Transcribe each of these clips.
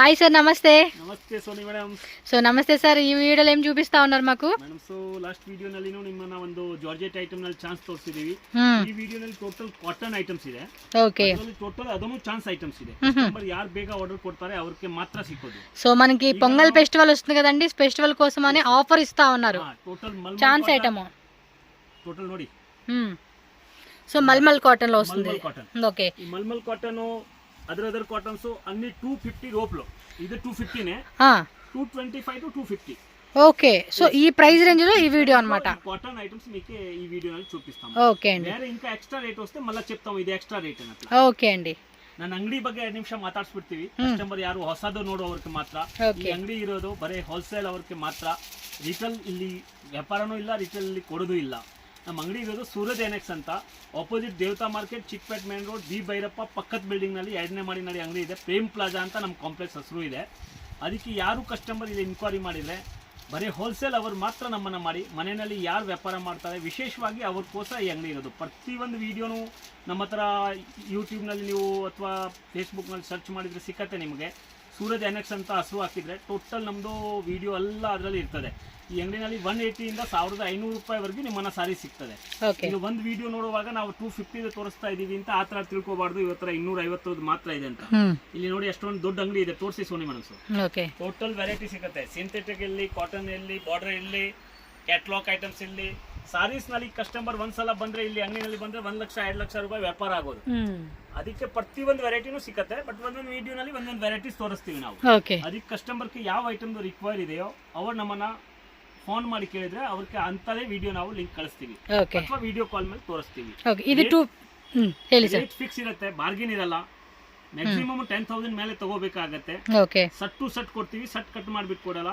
Hi sir, నమస్తే. ನಮಸ್ತೆ Sony madam. So నమస్తే సార్, ఈ వీడియోలో ఏం చూపిస్తా ఉన్నారు మాకు? ಮೇಡಮ್, ಸೊ ಲಾಸ್ಟ್ ವಿಡಿಯೋನಲ್ಲಿ ನಿಮ್ಮನ್ನ ಒಂದು ಜಾರ್ಜೆಟ್ ಐಟಮ್ ನಲ್ಲಿ ಚಾನ್ಸ್ ತೋರಿಸಿದೀವಿ. ಈ ವಿಡಿಯೋನಲ್ಲಿ ಟೋಟಲ್ ಕಾಟನ್ ಐಟಮ್ಸ್ ಇದೆ. ఓకే, ಟೋಟಲ್ ಅದನ್ನು ಚಾನ್ಸ್ ಐಟಮ್ಸ್ ಇದೆ. ಕಸ್ಟಮರ್ ಯಾರು ಬೇಗ ಆರ್ಡರ್ ಕೊಡ್ತಾರೆ ಅವ್ರಿಗೆ ಮಾತ್ರ ಸಿಕ್ಕೋದು. సో మనకి పొంగల్ ఫెస్టివల్ వస్తుంది కదండి, ఫెస్టివల్ కోసం అని ఆఫర్ ఇస్తా ఉన్నారు. ಟೋಟಲ್ ఛాన్స్ ఐటమ్ ಟೋಟಲ್ ನೋಡಿ. సో మల్మల్ కాటన్ లో వస్తుంది. కాటన్. ఓకే, ఈ మల్మల్ కాటన్ అదర్ కాటన్స్ అన్ని 250 రూపాయలు. ఇది 250 నే. 225 టు 250. ఓకే, సో ఈ ప్రైస్ రేంజ్ లో ఈ వీడియో అన్నమాట. కాటన్ ఐటమ్స్ మీకు ఈ వీడియోలో చూపిస్తాం. ఓకే అండి. వేరే ఇంకా ఎక్స్ట్రా రేట్ వస్తే మళ్ళీ చెప్తాం ఇది ఎక్స్ట్రా రేట్ అని. ఓకే అండి. ನನ್ನ ಅಂಗಡಿ ಬಗ್ಗೆ 2 ನಿಮಿಷ ಮಾತಾಡ್ಸ್ಬಿಡ್ತೀವಿ. ಕಸ್ಟಮರ್ ಯಾರು ಹೊಸದು ನೋಡೋವ್ರಿಗೆ ಮಾತ್ರ. ಈ ಅಂಗಡಿ ಇರೋದು ಬರೀ ಹೋಲ್ಸೇಲ್ ಅವ್ರಿಗೆ ಮಾತ್ರ. ರಿಟೇಲ್ ಇಲ್ಲಿ ವ್ಯಾಪಾರನೂ ಇಲ್ಲ, ರಿಟೇಲ್ ಇಲ್ಲಿ ಕೊಡೋದು ಇಲ್ಲ. ನಮ್ಮ ಅಂಗಡಿ ಇರೋದು ಸೂರಜ್ ಎನೆಕ್ಸ್ ಅಂತ, ಆಪೋಸಿಟ್ ದೇವತಾ market, Chickpet main road, B Bhyrappa ಪಕ್ಕದ ಬಿಲ್ಡಿಂಗ್ ನಲ್ಲಿ 2ನೇ ಮಾಡಿ ಅಂಗಡಿ ಇದೆ. ಪ್ರೇಮ್ ಪ್ಲಾಜಾ ಅಂತ ನಮ್ಮ ಕಾಂಪ್ಲೆಕ್ಸ್ ಹೆಸರು ಇದೆ. ಅದಕ್ಕೆ ಯಾರು ಕಸ್ಟಮರ್ ಇಲ್ಲಿ ಇನ್ಕ್ವೈರಿ ಮಾಡಿದ್ರೆ ಬರೀ ಹೋಲ್ಸೇಲ್ ಅವರು ಮಾತ್ರ ನಮ್ಮನ್ನ ಮಾಡಿ, ಮನೆಯಲ್ಲಿ ಯಾರು ವ್ಯಾಪಾರ ಮಾಡ್ತಾರೆ ವಿಶೇಷವಾಗಿ ಅವ್ರಿಗೋಸ್ಕರ ಈ ಅಂಗಡಿ ಇರೋದು. ಪ್ರತಿಯೊಂದು ವಿಡಿಯೋನು ನಮ್ಮ ಹತ್ರ ಯೂಟ್ಯೂಬ್ನಲ್ಲಿ ನೀವು ಅಥವಾ ಫೇಸ್ಬುಕ್ನಲ್ಲಿ ಸರ್ಚ್ ಮಾಡಿದರೆ ಸಿಕ್ಕತ್ತೆ ನಿಮಗೆ. ಸೂರಜ್ ಎನೆಕ್ಸ್ ಅಂತ ಹಸರು ಹಾಕಿದರೆ ಟೋಟಲ್ ನಮ್ಮದು ವಿಡಿಯೋ ಎಲ್ಲ ಅದರಲ್ಲಿ ಇರ್ತದೆ. ಈ ಅಂಗಡಿನಲ್ಲಿ 180 ಇಂದ 1500 ರೂಪಾಯಿವರೆಗೆ ನಿಮ್ಮನ್ನ ಸಾರಿ ಸಿಗ್ತದೆ. ಇನ್ನು ಒಂದು ವಿಡಿಯೋ ನೋಡುವಾಗ ನಾವು 250 ತೋರಿಸ್ತಾ ಇದೀವಿ ಅಂತ ಆ ತರ ತಿಳ್ಕೊಬಾರ್ದು. ಇವತ್ತರ 250 ಮಾತ್ರ ಇದೆ ಅಂತ. ಇಲ್ಲಿ ನೋಡಿ ಎಷ್ಟೊಂದು ದೊಡ್ಡ ಅಂಗಡಿ ಇದೆ, ತೋರಿಸಿ ಸೋನಿ ಮನಸ್ಸು. ಟೋಟಲ್ ವೆರೈಟಿ ಸಿಗುತ್ತೆ. ಸಿಂಥೆಟಿಕ್ ಇಲ್ಲಿ, ಕಾಟನ್ ಇಲ್ಲಿ, ಬಾರ್ಡರ್ ಇಲ್ಲಿ, ಕ್ಯಾಟ್ಲಾಗ್ ಐಟಮ್ಸ್ ಇಲ್ಲಿ. ಸಾರೀಸ್ ನಲ್ಲಿ ಕಸ್ಟಮರ್ ಒಂದ್ಸಲ ಬಂದ್ರೆ ಇಲ್ಲಿ ಅಂಗಡಿನಲ್ಲಿ ಬಂದ್ರೆ 1 ಲಕ್ಷ 2 ಲಕ್ಷ ರೂಪಾಯಿ ವ್ಯಾಪಾರ ಆಗೋದು. ಅದಕ್ಕೆ ಪ್ರತಿಯೊಂದು ವೆರೈಟಿನೂ ಸಿಕ್ಕತ್ತೆ. ಬಟ್ ಒಂದೊಂದು ವಿಡಿಯೋನಲ್ಲಿ ಒಂದೊಂದು ವೆರೈಟೀಸ್ ತೋರಿಸ್ತೀವಿ ನಾವು. ಅದಕ್ಕೆ ಕಸ್ಟಮರ್ಗೆ ಯಾವ ಐಟಮ್ ರಿಕ್ವೈರ್ ಇದೆಯೋ ಅವ್ರು ನಮ್ಮನ್ನ ಫೋನ್ ಮಾಡಿ ಕೇಳಿದ್ರೆ ಅವ್ರಿಗೆ ಅಂತದೇ ವಿಡಿಯೋ ನಾವು ಲಿಂಕ್ ಕಳಿಸ್ತೀವಿ ಅಥವಾ ವಿಡಿಯೋ ಕಾಲ್ ಮೇಲೆ ತೋರಿಸ್ತೀವಿ. ರೇಟ್ ಫಿಕ್ಸ್ ಇರುತ್ತೆ, ಬಾರ್ಗಿನ್ ಇರಲ್ಲ. ಮ್ಯಾಕ್ಸಿಮಮ್ 10,000 ಮೇಲೆ ತಗೋಬೇಕಾಗತ್ತೆ. ಸಟ್ ಟು ಸಟ್ ಕೊಡ್ತೀವಿ, ಸಟ್ ಕಟ್ ಮಾಡ್ಬಿಟ್ಟು ಕೊಡಲ್ಲ.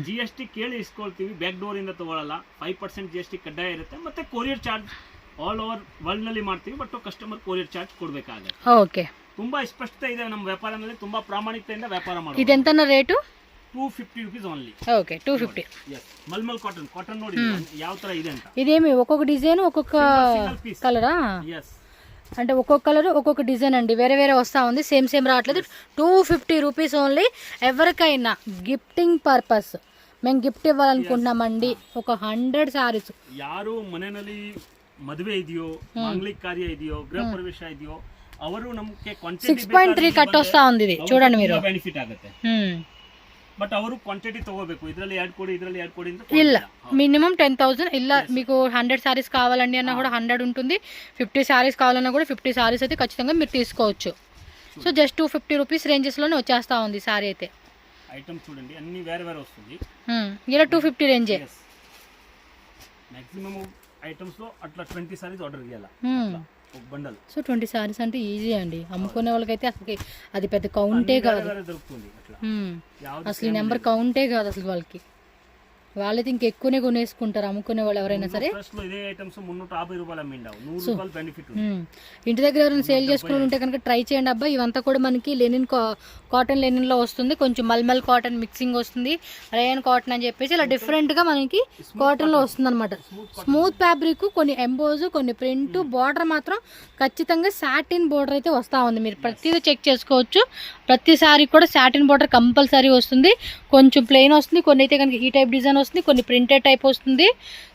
GST ಕೇಳಿ ಇಸ್ಕೊಳ್ತೀವಿ, ಬ್ಯಾಕ್ ಡೋರ್ ಇಂದ ತಗೊಳ್ಳಲ್ಲ. 5% GST ಕಡ್ಡಾಯ ಇರುತ್ತೆ. ಮತ್ತೆ courier charge all over world ನಲ್ಲಿ ಮಾಡ್ತೀವಿ. ಬಟ್ ಕಸ್ಟಮರ್ ಕೊರಿಯರ್ ಚಾರ್ಜ್ ಕೊಡ್ಬೇಕಾಗತ್ತೆ. ತುಂಬಾ ಸ್ಪಷ್ಟತೆ ಇದೆ ನಮ್ಮ ವ್ಯಾಪಾರದಲ್ಲಿ, ತುಂಬಾ ಪ್ರಾಮಾಣಿಕತೆಯಿಂದ ವ್ಯಾಪಾರ ಮಾಡೋದು. ಇದೆಂತನ rate? 250 rupees only. Okay, 250. yes, mulmul cotton. Cotton ನೋಡಿ ಯಾವ ತರ ಇದೆ ಅಂತ. ఇదేమి ఒక్కొక్క డిజైన్ ఒక్కొక్క కలరా? yes, అంటే ఒక్కొక్క కలర్ ఒక్కొక్క డిజైన్ అండి, వేరే వేరే వస్తా ఉంది. సేమ్ రావట్లేదు. 250 రూపీస్ ఓన్లీ. ఎవరికైనా గిఫ్టింగ్ పర్పస్ మేము గిఫ్ట్ ఇవ్వాలనుకుంటున్నామండి. ఒక 100 సారీస్. ಯಾರು ಮನೆಯಲ್ಲಿ ಮದುವೆ ಇದೆಯೋ, ಮಾಂಗಲಿಕ ಕಾರ್ಯ ಇದೆಯೋ, ಗೃಹ ಪ್ರವೇಶ ಇದೆಯೋ ಅವರು ನಮಗೆ ಕ್ವಾಂಟಿಟಿ 6.3 ಕಟ್ వస్తా ఉంది. ఇది చూడండి మీరు, ಬೆನಿಫಿಟ್ ಆಗುತ್ತೆ. బట్ ಅವರು క్వాంటిటీ తಗೋಬೇಕು. ಇದರಲ್ಲಿ 2 కోడి, ಇದರಲ್ಲಿ 2 కోడి ಅಂತ ಇಲ್ಲ. మినిమం 10,000 ఇలా. మీకు 100 సారీస్ కావాలండి అన్నా కూడా 100 ఉంటుంది. 50 సారీస్ కావాలన్నా కూడా 50 సారీస్ అయితే ఖచ్చితంగా మీరు తీసుకోవచ్చు. సో జస్ట్ 250 రూపీస్ రేంజెస్ లోనే వచ్చేస్తా ఉంది సారీ అయితే. ఐటమ్ చూడండి అన్ని వేరే వేరే వస్తుంది. ఇలా 250 రేంజే. మాక్సిమం ఐటమ్స్ లో అట్లా 20 సారీస్ ఆర్డర్ చేయాలి ఒక బండల్. సో 20 సారీస్ అంటే ఈజీ అండి. అమ్ముకునే వాళ్ళకైతే అసలు అది పెద్ద కౌంటే కాదు. అసలు నెంబర్ కౌంటే కాదు అసలు వాళ్ళకి. వాళ్ళైతే ఇంకెక్కువనే కొనేసుకుంటారు అమ్ముకునే వాళ్ళు ఎవరైనా సరే. ఇంటి దగ్గర ఎవరైనా సేల్ చేసుకుని ఉంటే కనుక ట్రై చేయండి అబ్బా. ఇవంతా కూడా మనకి లెనిన్ కాటన్ లెనిన్ లో వస్తుంది. కొంచెం మల్మల్ కాటన్ మిక్సింగ్ వస్తుంది, రేయన్ కాటన్ అని చెప్పేసి ఇలా డిఫరెంట్ గా మనకి కాటన్ లో వస్తుంది అనమాట. స్మూత్ ఫ్యాబ్రిక్, కొన్ని ఎంబోజ్, కొన్ని ప్రింట్, బార్డర్ మాత్రం ఖచ్చితంగా సాటిన్ బార్డర్ అయితే వస్తా ఉంది. మీరు ప్రతిదీ చెక్ చేసుకోవచ్చు. ప్రతిసారి కూడా సాటిన్ బార్డర్ కంపల్సరీ వస్తుంది. కొంచెం ప్లెయిన్ వస్తుంది, కొన్ని అయితే కనుక ఈ టైప్ డిజైన్ వస్తుంది, కొన్ని ప్రింటెడ్ టైప్ వస్తుంది.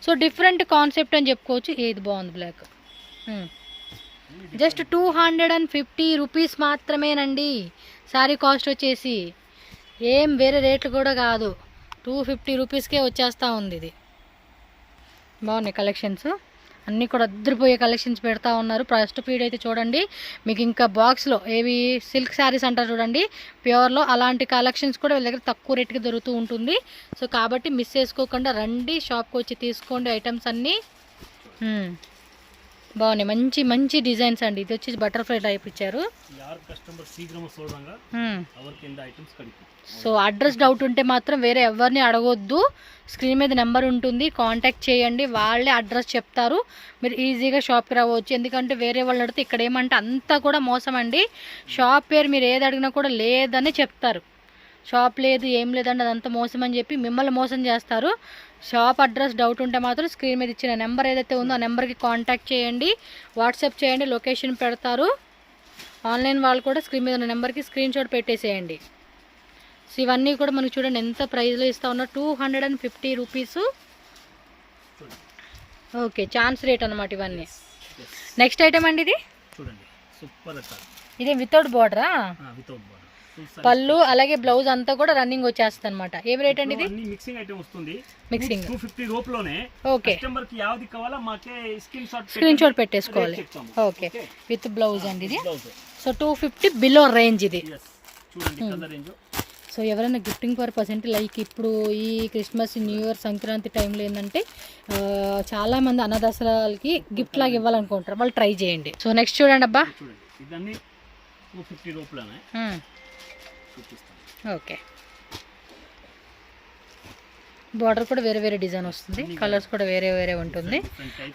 సో డిఫరెంట్ కాన్సెప్ట్ అని చెప్పుకోవచ్చు. ఏది బాగుంది బ్లాక్. జస్ట్ 250 రూపీస్ మాత్రమేనండి. శారీ కాస్ట్ వచ్చేసి ఏం వేరే రేట్లు కూడా కాదు, 250 రూపీస్కే వచ్చేస్తూ ఉంది. ఇది బాగున్నాయి కలెక్షన్స్ అన్నీ కూడా అద్దరిపోయే కలెక్షన్స్ పెడతా ఉన్నారు. ఫస్ట్ ఫీడ్ అయితే చూడండి. మీకు ఇంకా బాక్స్లో ఏవి సిల్క్ శారీస్ అంటారు చూడండి, ప్యూర్లో అలాంటి కలెక్షన్స్ కూడా వీళ్ళ దగ్గర తక్కువ రేట్కి దొరుకుతూ ఉంటుంది. సో కాబట్టి మిస్ చేసుకోకుండా రండి, షాప్కి వచ్చి తీసుకోండి. ఐటమ్స్ అన్నీ బాగున్నాయి, మంచి మంచి డిజైన్స్ అండి. ఇది వచ్చి బటర్ఫ్లై టైప్ ఇచ్చారు. సో అడ్రస్ డౌట్ ఉంటే మాత్రం వేరే ఎవరిని అడగొద్దు. స్క్రీన్ మీద నెంబర్ ఉంటుంది, కాంటాక్ట్ చేయండి. వాళ్ళే అడ్రస్ చెప్తారు, మీరు ఈజీగా షాప్కి రావచ్చు. ఎందుకంటే వేరే వాళ్ళు అడిగితే ఇక్కడ ఏమంటే అంతా కూడా మోసం అండి. షాప్ పేరు మీరు ఏది అడిగినా కూడా లేదని చెప్తారు. షాప్ లేదు, ఏం లేదండి, అదంతా మోసం అని చెప్పి మిమ్మల్ని మోసం చేస్తారు. షాప్ అడ్రస్ డౌట్ ఉంటే మాత్రం స్క్రీన్ మీద ఇచ్చిన నెంబర్ ఏదైతే ఉందో ఆ నెంబర్కి కాంటాక్ట్ చేయండి, వాట్సాప్ చేయండి, లొకేషన్ పెడతారు. ఆన్లైన్ వాళ్ళు కూడా స్క్రీన్ మీద ఉన్న నెంబర్కి స్క్రీన్ షాట్ పెట్టేసేయండి. సో ఇవన్నీ కూడా మనకి చూడండి ఎంత ప్రైస్లో ఇస్తా ఉన్నా 250 రూపీస్. ఓకే, ఛాన్స్ రేట్ అనమాట ఇవన్నీ. నెక్స్ట్ ఐటమ్ అండి ఇది చూడండి, సూపర్ రకాలు. ఇదే వితౌట్ బార్డరా? వితౌట్ బార్డర్, పళ్ళు అలాగే బ్లౌజ్ అంతా కూడా రన్నింగ్ వచ్చేస్తుంది అనమాట. ఏం రేట్ అండి ఇది? మిక్సింగ్ ఐటమ్ వస్తుంది, మిక్సింగ్ 250 రూపాయలోనే. ఓకే, కస్టమర్ కి యావది కావాలా మాకే స్క్రీన్ షాట్ పెట్టేసుకోవాలి. ఓకే, విత్ బ్లౌజ్ అండి ఇది. సో 250 బిలో రేంజ్ ఇది. చూడండి కలర్ రేంజ్. సో ఎవరైనా గిఫ్టింగ్ పర్పస్ అంటే లైక్ ఇప్పుడు ఈ క్రిస్మస్, న్యూ ఇయర్, సంక్రాంతి టైంలో ఏంటంటే చాలామంది అన్నదాసరాలకి గిఫ్ట్ లాగా ఇవ్వాలనుకుంటారు, వాళ్ళు ట్రై చేయండి. సో నెక్స్ట్ చూడండి అబ్బా, ఇదన్నీ 250 రూపాయలనే. ఓకే, బార్డర్ కూడా వేరే వేరే డిజైన్ వస్తుంది, కలర్స్ కూడా వేరే వేరే ఉంటుంది.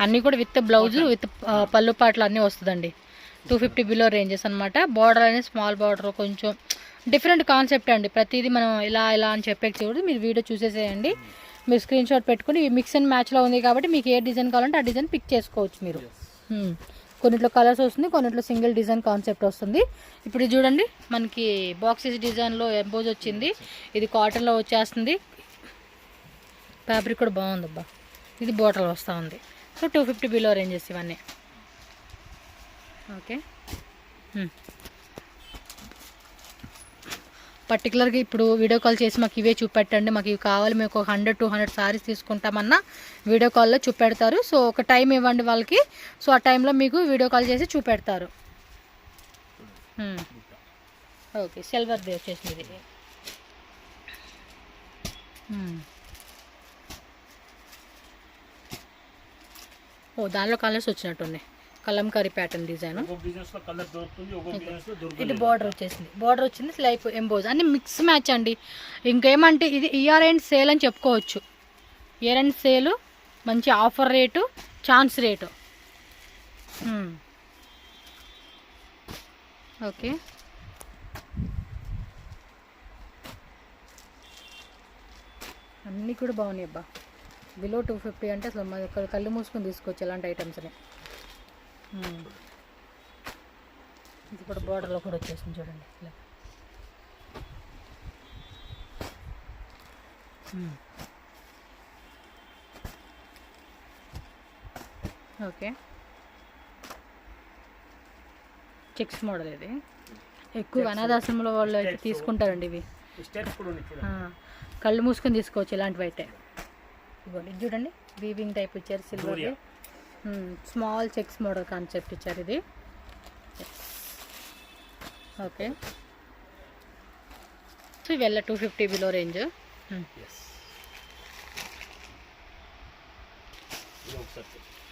అన్నీ కూడా విత్ బ్లౌజ్ విత్ పళ్ళు పాటలు అన్నీ వస్తుందండి. 250 బిలో రేంజెస్ అనమాట. బార్డర్ అనేది స్మాల్ బార్డర్, కొంచెం డిఫరెంట్ కాన్సెప్ట్ అండి. ప్రతిదీ మనం ఇలా అని చెప్పేది మీరు వీడియో చూసేసేయండి. మీరు స్క్రీన్ షాట్ పెట్టుకుని మిక్స్ అండ్ మ్యాచ్లో ఉంది కాబట్టి మీకు ఏ డిజైన్ కావాలంటే ఆ డిజైన్ పిక్ చేసుకోవచ్చు మీరు. కొన్నిట్లో కలర్స్ వస్తుంది, కొన్నిట్లో సింగిల్ డిజైన్ కాన్సెప్ట్ వస్తుంది. ఇప్పుడు ఇది చూడండి, మనకి బాక్సెస్ డిజైన్లో ఎంబోజ్ వచ్చింది. ఇది కాటన్లో వచ్చేస్తుంది, ఫ్యాబ్రిక్ కూడా బాగుంది అబ్బా. ఇది బాటిల్ వస్తూ ఉంది. సో 250 బిలో రేంజెస్ ఇవన్నీ. ఓకే, పర్టికులర్గా ఇప్పుడు వీడియో కాల్ చేసి మాకు ఇవే చూపెట్టండి, మాకు ఇవి కావాలి, మేము ఒక 100-200 సారీస్ తీసుకుంటామన్నా వీడియో కాల్లో చూపెడతారు. సో ఒక టైం ఇవ్వండి వాళ్ళకి, సో ఆ టైంలో మీకు వీడియో కాల్ చేసి చూపెడతారు. ఓకే, సిల్వర్ది వచ్చేసింది ఇది. ఓ దానిలో కలర్స్ వచ్చినట్టున్నాయి, కలంకారీ ప్యాటర్న్ డిజైన్. ఇది బార్డర్ వచ్చేసింది, బార్డర్ వచ్చింది, స్లైప్ ఎంబోజ్ అన్ని మిక్స్ మ్యాచ్ అండి. ఇంకేమంటే ఇది ఇయర్ ఎండ్ సేల్ అని చెప్పుకోవచ్చు. ఇయర్ ఎండ్ సేలు, మంచి offer rate, chance rate. Okay, అన్నీ కూడా బాగున్నాయి అబ్బా. బిలో 250 అంటే అసలు మన కళ్ళు మూసుకొని తీసుకోవచ్చు ఇలాంటి ఐటమ్స్ని. ఇది కూడా బార్డర్లో కూడా వచ్చేసింది చూడండి ఇలా. ఓకే, చెక్స్ మోడల్ ఇది. ఎక్కువ అనాథాశ్రమంలో వాళ్ళు అయితే తీసుకుంటారండి ఇవి. కళ్ళు మూసుకొని తీసుకోవచ్చు ఇలాంటివి అయితే. ఇవ్వండి, ఇది చూడండి, వీవింగ్ టైప్ ఇచ్చారు, silver small checks model concept ఇచ్చారు ఇది. ఓకే, సో ఇవెల్ల 250 బిలో రేంజ్.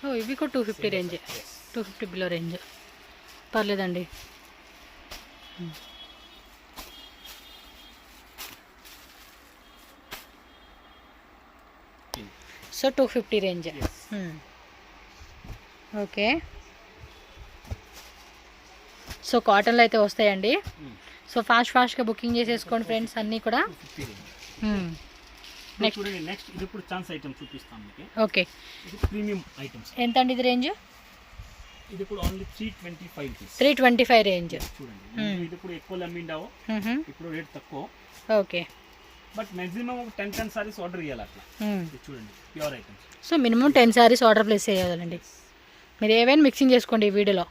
ఓ ఇవి కూడా 250 రేంజ్, 250 బిలో రేంజ్, పర్లేదండి. So 250 range. ఓకే, సో కాటన్లో అయితే వస్తాయండి. సో ఫాస్ట్గా బుకింగ్ చేసేసుకోండి ఫ్రెండ్స్ అన్నీ కూడా. నెక్స్ట్ ఇది ఇప్పుడు ఛాన్స్ ఐటమ్ చూపిస్తాం మీకు. ఓకే, ఇది ప్రీమియం ఐటమ్స్. ఎంత అండి ఇది రేంజ్? ఇది ఇప్పుడు ఓన్లీ 325 రూపీస్. 325 రేంజ్. చూడండి, ఇది ఇప్పుడు ఎక్కువ అమ్మిండావు, ఇప్పుడు రేట్ తక్కువ. Okay, but maximum 10 saris order చేయాలి అట్లా. చూడండి, pure items. So minimum 10 saris order place చేయాలండి. మీరు ఏవైనా మిక్సింగ్ చేసుకోండి ఈ వీడియోలో.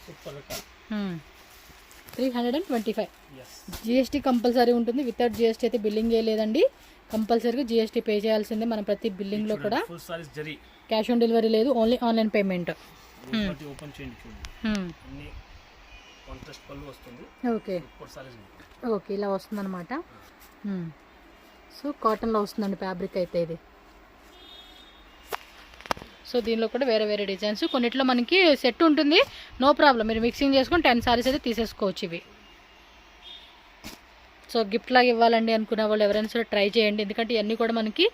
సూపర్ రకాలు. 325. జిఎస్టీ కంపల్సరీ ఉంటుంది. వితౌట్ జిఎస్టీ అయితే బిల్లింగ్ లేదండి, కంపల్సరీగా జిఎస్టీ పే చేయాల్సిందే మన ప్రతి బిల్లింగ్లో కూడా. క్యాష్ ఆన్ డెలివరీ లేదు, ఓన్లీ ఆన్లైన్ పేమెంట్. ఓపెన్ చేయండి, చూడండి. ఓకే, ఓకే, ఇలా వస్తుంది అనమాట. సో కాటన్లో వస్తుందండి ఫ్యాబ్రిక్ అయితే ఇది. సో దీనిలో కూడా వేరే వేరే డిజైన్స్, కొన్నిట్లో మనకి సెట్ ఉంటుంది, నో ప్రాబ్లం. మీరు మిక్సింగ్ చేసుకొని 10 సారీస్ అయితే తీసేసుకోవచ్చు ఇవి. సో గిఫ్ట్ లాగా ఇవ్వాలండి అనుకునే వాళ్ళు ఎవరైనా సరే ట్రై చేయండి, ఎందుకంటే ఇవన్నీ కూడా మనకి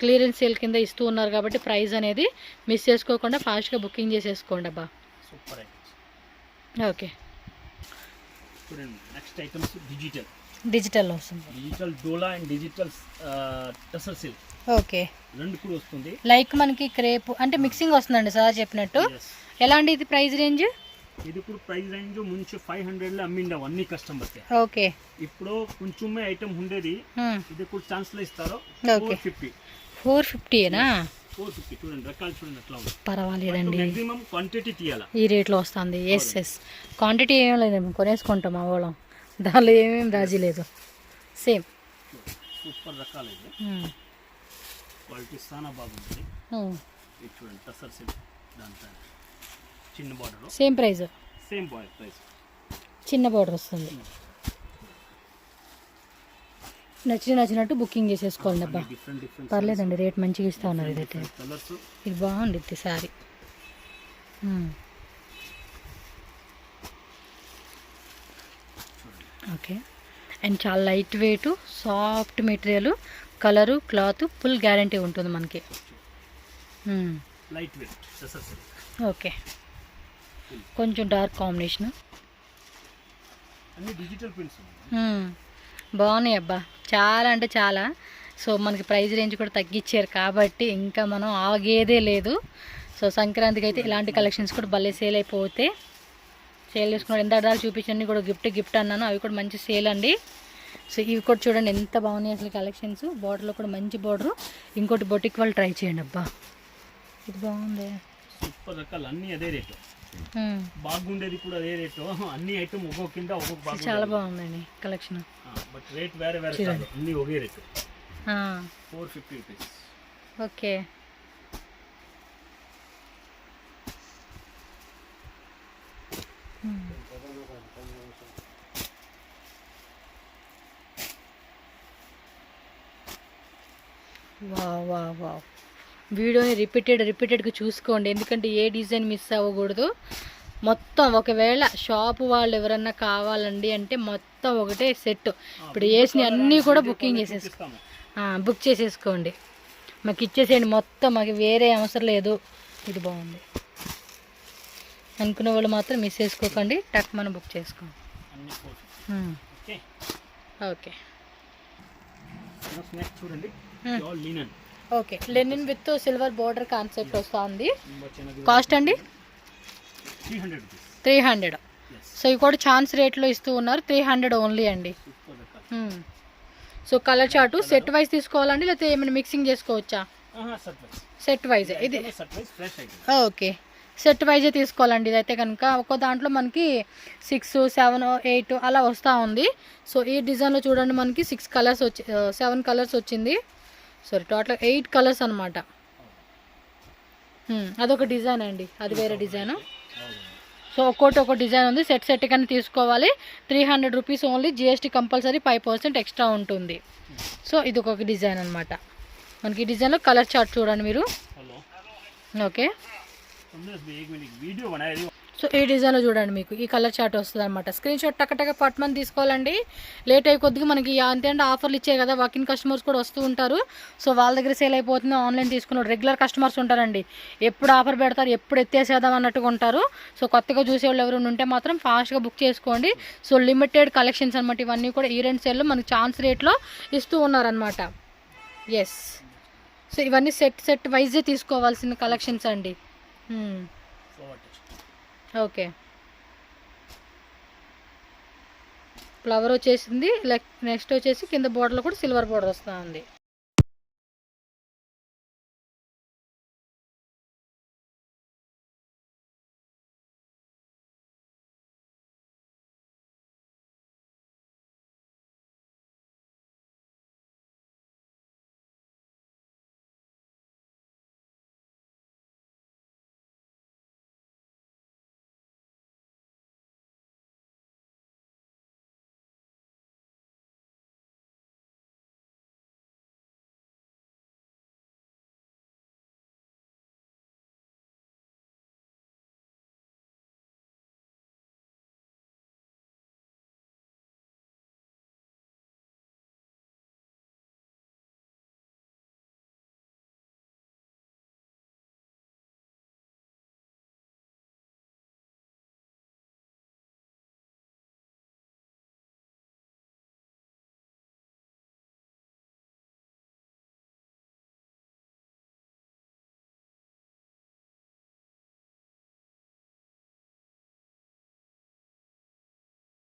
క్లియరెన్స్ సేల్ కింద ఇస్తూ ఉన్నారు కాబట్టి ప్రైస్ అనేది మిస్ చేసుకోకుండా ఫాస్ట్గా బుకింగ్ చేసేసుకోండి అబ్బా. Super. Okay, next items digital వస్తుంది. Digital dola and digital tussar silk. Okay, రెండు కూడా వస్తుంది. లైక్ మనకి క్రేప్ అంటే మిక్సింగ్ వస్తుందండి సార్ చెప్పినట్టు. ఎలా అండి ఇది ప్రైస్ రేంజ్? ఇది ఇప్పుడు ప్రైస్ రేంజ్ ముంచు 500 లో అమ్మిండవు అన్ని కస్టమర్స్. ఓకే. ఇప్పుడు కొంచెమే ఐటమ్ ఉండేది, ఇది కూడా ఛాన్స్ లో ఇస్తారు. 450. 450ఏనా? 450 చూడండి, రకాలు చూడండి అట్లా ఉంది. పర్వాలేదండి, మాక్సిమం క్వాంటిటీ తీయాలి. ఈ రేట్లో వస్తుంది. ఎస్ క్వాంటిటీ ఏం లేదు, కొనేసుకుంటాం మా వాళ్ళం, దానిలో ఏమేమి రాజీ లేదు. సేమ్ సూపర్ రకాలు ఇది, క్వాలిటీ చాలా బాగుంటుంది. ఇది చూడండి టసర్ సిల్క్, దాంట్లో చిన్న border, same price, same price, చిన్న బార్డర్ వస్తుంది. నచ్చినట్టు బుకింగ్ చేసేసుకోండి అబ్బా. పర్లేదండి, రేట్ మంచిగా ఇస్తా ఉన్నారు. ఇదైతే ఇది బాగుండిద్ది సారీ. ఓకే. అండ్ చాలా light weight, soft material, colour, cloth full guarantee ఉంటుంది మనకి. Light weight. ఓకే, కొంచెం డార్క్ కాంబినేషన్, అన్ని డిజిటల్ ప్రింట్స్ బాగున్నాయి అబ్బా, చాలా అంటే చాలా. సో మనకి ప్రైస్ రేంజ్ కూడా తగ్గించారు కాబట్టి ఇంకా మనం ఆగేదే లేదు. సో సంక్రాంతికి అయితే ఇలాంటి కలెక్షన్స్ కూడా భలే సేల్ అయిపోతే సేల్ చేసుకున్నాడు. ఎంత దాకా చూపించండి కూడా గిఫ్ట్ అన్నాను, అవి కూడా మంచి సేల్ అండి. సో ఇవి కూడా చూడండి ఎంత బాగున్నాయి అసలు కలెక్షన్స్. బార్డర్లో కూడా మంచి బార్డర్. ఇంకోటి బొటిక్ వాళ్ళు ట్రై చేయండి అబ్బా, ఇది బాగుంది. సూపర్ రకాలు అన్ని అదే రేటు, బాగుండేది కూడా అదే రేటు. అన్ని ఐటమ్ ఒక్కొక్క కింద ఒక్కొక్క బాగుంది. చాలా బాగుందండి కలెక్షన్, బట్ రేట్ వేరే కాదు, అన్ని ఒకే రేటు. 450 రూపీస్. ఓకే. వావ్, వీడియోని రిపీటెడ్గా చూసుకోండి, ఎందుకంటే ఏ డిజైన్ మిస్ అవ్వకూడదు. మొత్తం ఒకవేళ షాపు వాళ్ళు ఎవరన్నా కావాలండి అంటే మొత్తం ఒకటే సెట్. ఇప్పుడు వేసిన అన్నీ కూడా బుక్ చేసేసుకోండి, మాకు ఇచ్చేసేయండి మొత్తం, మాకు వేరే అవసరం లేదు. ఇది బాగుంది అనుకునే వాళ్ళు మాత్రం మిస్ చేసుకోకండి, టక్ మనం బుక్ చేసుకోండి. Okay. Okay, Lenin with silver border concept వస్తుంది. కాస్ట్ అండి 300. సో ఇవి కూడా ఛాన్స్ రేట్లో ఇస్తూ ఉన్నారు, 300 ఓన్లీ అండి. So colour chart set wise తీసుకోవాలండి, లేకపోతే ఏమైనా మిక్సింగ్ చేసుకోవచ్చా? సెట్ వైజ్ ఇది. ఓకే, సెట్ వైజే తీసుకోవాలండి. ఇదైతే కనుక ఒక్కో దాంట్లో మనకి 6, 7, 8 అలా వస్తూ ఉంది. సో ఈ డిజైన్లో చూడండి మనకి 7 కలర్స్ వచ్చింది. సారీ, టోటల్ 8 కలర్స్ అనమాట. అదొక డిజైన్ అండి, అది వేరే డిజైను. సో ఒక్కో డిజైన్ ఉంది, సెట్ కానీ తీసుకోవాలి. 300 rupees only, GST compulsory 5% extra ఉంటుంది. సో ఇది ఒక డిజైన్ అనమాట. మనకి ఈ డిజైన్లో కలర్ చార్ట్ చూడండి మీరు. ఓకే, సో ఈ డిజైన్లో చూడండి మీకు ఈ కలర్ చార్ట్ వస్తుంది అనమాట. స్క్రీన్ షాట్ టక్క పట్టుమని తీసుకోవాలండి. లేట్ అయ్యి కొద్దిగా మనకి అంతే ఆఫర్లు ఇచ్చాయి కదా, వాకిన్ కస్టమర్స్ కూడా వస్తూ ఉంటారు. సో వాళ్ళ దగ్గర సేల్ అయిపోతుంది, ఆన్లైన్ తీసుకున్నారు. రెగ్యులర్ కస్టమర్స్ ఉంటారండి, ఎప్పుడు ఆఫర్ పెడతారు, ఎప్పుడు ఎత్తేసేద్దాం అన్నట్టుగా ఉంటారు. సో కొత్తగా చూసేవాళ్ళు ఎవరు ఉంటే మాత్రం ఫాస్ట్గా బుక్ చేసుకోండి. సో లిమిటెడ్ కలెక్షన్స్ అనమాట ఇవన్నీ కూడా. ఈ రెండు సేల్లో మనకి ఛాన్స్రేట్లో ఇస్తూ ఉన్నారనమాట. ఎస్, సో ఇవన్నీ సెట్ వైజే తీసుకోవాల్సిన కలెక్షన్స్ అండి. ఓకే, ఫ్లవర్ వచ్చేసింది. నెక్స్ట్ వచ్చేసి కింద బోర్డర్లో కూడా సిల్వర్ బోర్డర్ వస్తుంది.